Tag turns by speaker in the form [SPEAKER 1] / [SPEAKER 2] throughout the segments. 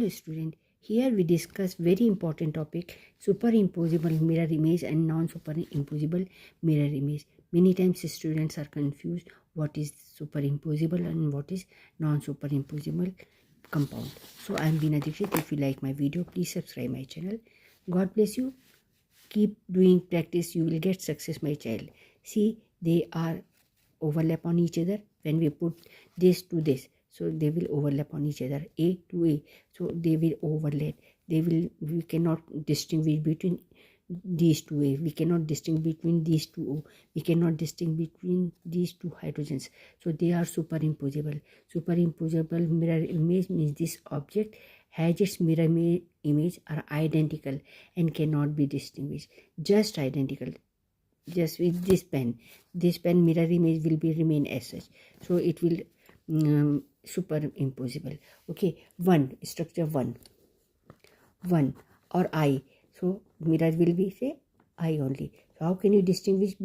[SPEAKER 1] Hello student, here we discuss very important topic, superimposable mirror image and non-superimposable mirror image. Many times students are confused what is superimposable and what is non-superimposable compound. So I am Veena Dixit. If you like my video, please subscribe my channel. God bless you. Keep doing practice, you will get success, my child. See, they are overlap on each other. When we put this to this, so they will overlap on each other, A to A, so they will overlap. We cannot distinguish between these two A, we cannot distinguish between these two O, we cannot distinguish between these two hydrogens, so they are superimposable. Superimposable mirror image means this object has its mirror image are identical and cannot be distinguished, just identical. Just with this pen mirror image will be remain as such, so it will superimposable. Okay, one structure, one or I, so mirror will be say I only. So how can you distinguish?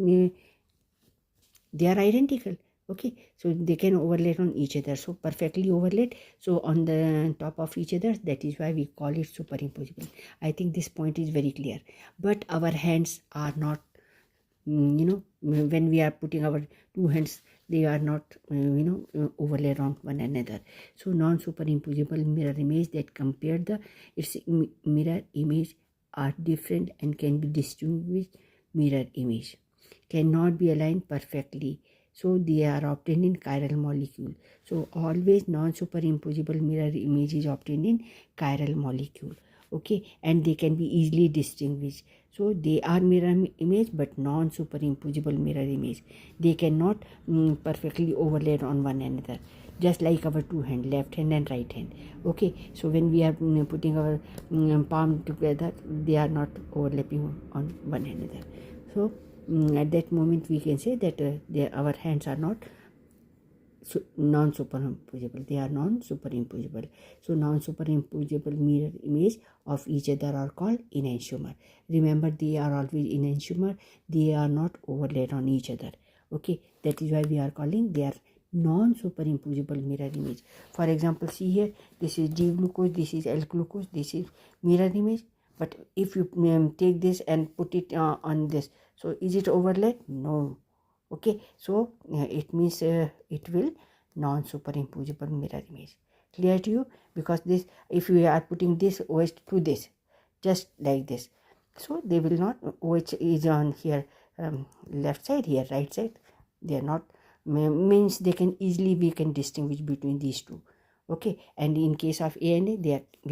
[SPEAKER 1] They are identical. Okay, so they can overlap on each other, so perfectly overlaid, so on the top of each other. That is why we call it superimposable. I think this point is very clear. But our hands are not, when we are putting our two hands, they are not overlaid on one another. So non-superimposable mirror image that compare its mirror image are different and can be distinguished. Mirror image cannot be aligned perfectly, so they are obtained in chiral molecule. So always non-superimposable mirror image is obtained in chiral molecule. Okay, and they can be easily distinguished. So they are mirror image but non-superimposable mirror image. They cannot perfectly overlay on one another, just like our two hands, left hand and right hand. Okay, so when we are putting our palm together, they are not overlapping on one another. So at that moment we can say that our hands are not non-superimposable, they are non-superimposable. So non-superimposable mirror image of each other are called enantiomer. Remember, they are always enantiomer, they are not overlaid on each other. Okay, that is why we are calling they are non-superimposable mirror image. For example, see here, this is D glucose, this is L glucose, this is mirror image. But if you take this and put it on this, so is it overlaid? No. Okay, so it means it will non-superimposable mirror image. Clear to you? Because this, if we are putting this OH to this, just like this, so they will not. OH is on here left side, here right side. They are not, means they can easily, we can distinguish between these two. Okay, and in case of A and A, they are